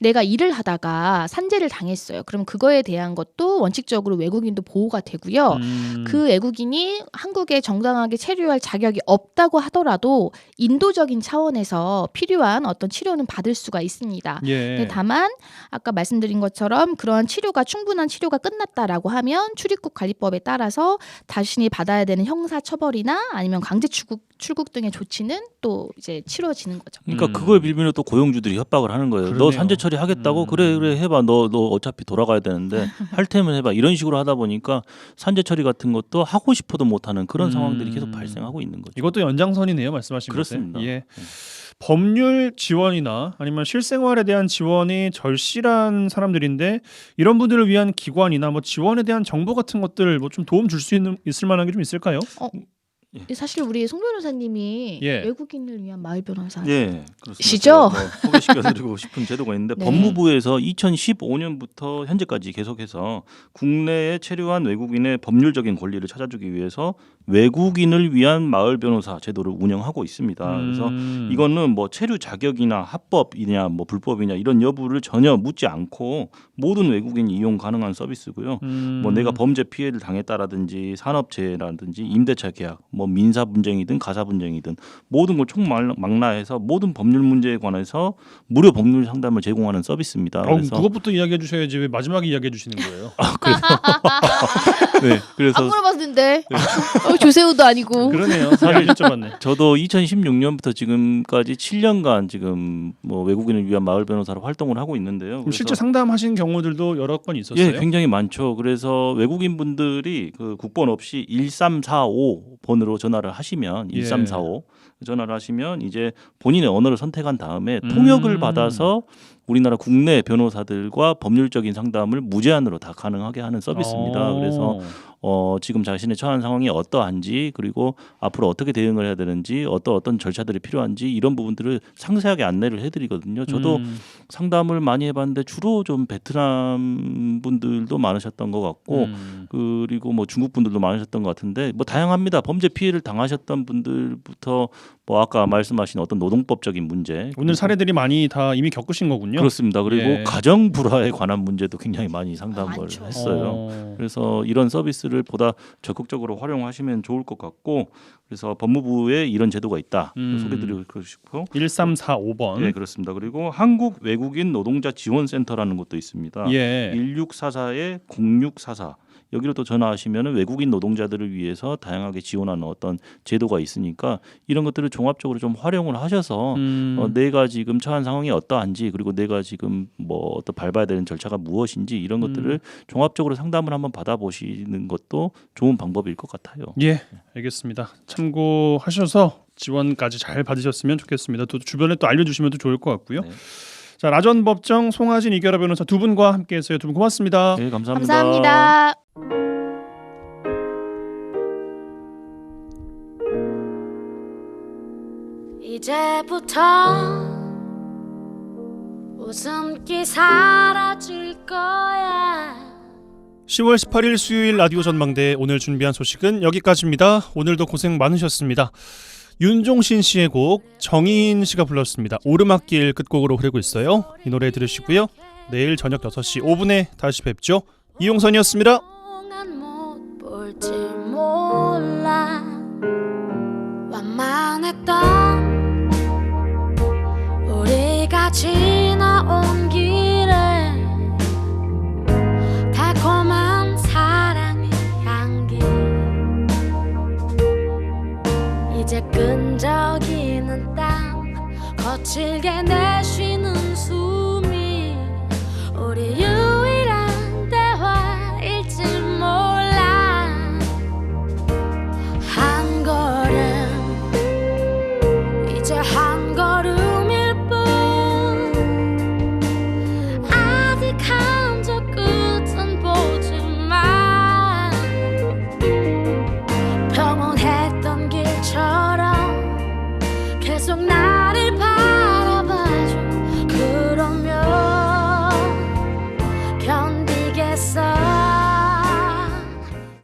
내가 일을 하다가 산재를 당했어요. 그럼 그거에 대한 것도 원칙적으로 외국인도 보호가 되고요. 그 외국인이 한국에 정당하게 체류할 자격이 없다고 하더라도 인도적인 차원에서 필요한 어떤 치료는 받을 수가 있습니다. 예. 근데 다만 아까 말씀드린 것처럼 그러한 충분한 치료가 끝났다라고 하면 출입국 관리법에 따라서 자신이 받아야 되는 형사 처벌이나 아니면 강제 출국 등의 조치는 또 이제 치러지는 거죠. 그러니까 그걸 빌미로 또 고용주들이 협박을 하는 거예요. 그러네요. 너 산재 처리하겠다고? 그래 해봐. 너 어차피 돌아가야 되는데 할 테면 해봐. 이런 식으로 하다 보니까 산재 처리 같은 것도 하고 싶어도 못하는 그런 상황들이 계속 발생하고 있는 거죠. 이것도 연장선이네요, 말씀하신 그렇습니다. 것에. 예. 법률 지원이나 아니면 실생활에 대한 지원이 절실한 사람들인데 이런 분들을 위한 기관이나 뭐 지원에 대한 정보 같은 것들 뭐 좀 도움 줄 수 있을 만한 게 좀 있을까요? 사실 우리 송 변호사님이 예. 외국인을 위한 마을 변호사. 예, 그렇습니다. 시죠? 제가 뭐 소개시켜드리고 싶은 제도가 있는데 네. 법무부에서 2015년부터 현재까지 계속해서 국내에 체류한 외국인의 법률적인 권리를 찾아주기 위해서 외국인을 위한 마을 변호사 제도를 운영하고 있습니다. 그래서 이거는 뭐 체류 자격이나 합법이냐 뭐 불법이냐 이런 여부를 전혀 묻지 않고 모든 외국인이 이용 가능한 서비스고요. 뭐 내가 범죄 피해를 당했다라든지 산업재해라든지 임대차 계약, 뭐 민사 분쟁이든 가사 분쟁이든 모든 걸 총망라해서 모든 법률 문제에 관해서 무료 법률 상담을 제공하는 서비스입니다. 그래서 그것부터 이야기해 주셔야지 왜 마지막에 이야기해 주시는 거예요? 네, 그래서 안 물어봤는데 조세호도 아니고. 그러네요. 사실 여쭤봤네. 저도 2016년부터 지금까지 7년간 지금 뭐 외국인을 위한 마을 변호사로 활동을 하고 있는데요. 그럼 실제 상담하신 경우들도 여러 건 있었어요? 예, 굉장히 많죠. 그래서 외국인 분들이 그 국번 없이 1345 번으로 전화를 하시면 1345 전화를 하시면 이제 본인의 언어를 선택한 다음에 통역을 받아서 우리나라 국내 변호사들과 법률적인 상담을 무제한으로 다 가능하게 하는 서비스입니다. 그래서 지금 자신의 처한 상황이 어떠한지 그리고 앞으로 어떻게 대응을 해야 되는지 어떤 절차들이 필요한지 이런 부분들을 상세하게 안내를 해드리거든요. 저도 상담을 많이 해봤는데 주로 좀 베트남 분들도 많으셨던 것 같고 그리고 뭐 중국 분들도 많으셨던 것 같은데 뭐 다양합니다. 범죄 피해를 당하셨던 분들부터 뭐 아까 말씀하신 어떤 노동법적인 문제 오늘 사례들이 많이 다 이미 겪으신 거군요. 그렇습니다. 그리고 예. 가정 불화에 관한 문제도 굉장히 많이 상담을 많죠. 했어요. 그래서 이런 서비스를 보다 적극적으로 활용하시면 좋을 것 같고 그래서 법무부에 이런 제도가 있다 소개드리고 싶고 1345번. 네 그렇습니다. 그리고 한국 외국인 노동자 지원센터라는 것도 있습니다. 예. 1644-0644 여기로 또 전화하시면 외국인 노동자들을 위해서 다양하게 지원하는 어떤 제도가 있으니까 이런 것들을 종합적으로 좀 활용을 하셔서 내가 지금 처한 상황이 어떠한지 그리고 내가 지금 뭐 어떤 밟아야 되는 절차가 무엇인지 이런 것들을 종합적으로 상담을 한번 받아보시는 것도 좋은 방법일 것 같아요. 예, 알겠습니다. 참고하셔서 지원까지 잘 받으셨으면 좋겠습니다. 또 주변에 또 알려주시면 또 좋을 것 같고요. 네. 자, 라전 법정 송하진 이결아 변호사 두 분과 함께했어요. 두 분 고맙습니다. 네, 감사합니다. 감사합니다. 이제부터 웃음기 사라질 거야. 10월 18일 수요일 라디오 전망대 오늘 준비한 소식은 여기까지입니다. 오늘도 고생 많으셨습니다. 윤종신 씨의 곡 정희인 씨가 불렀습니다. 오르막길 끝곡으로 흐르고 있어요. 이 노래 들으시고요. 내일 저녁 6시 5분에 다시 뵙죠. 이용선이었습니다. 못 볼지 몰라. 완만했던 우리가 지나온 길에 달콤한 사랑 이제 끈적이는 땀 거칠게 내쉬는 숨이 우리 유일한 대화일지 몰라. 한 걸음 이제 한 걸음일 뿐 아직 한 적 끝은 보지만 평온했던 길처럼 계속 나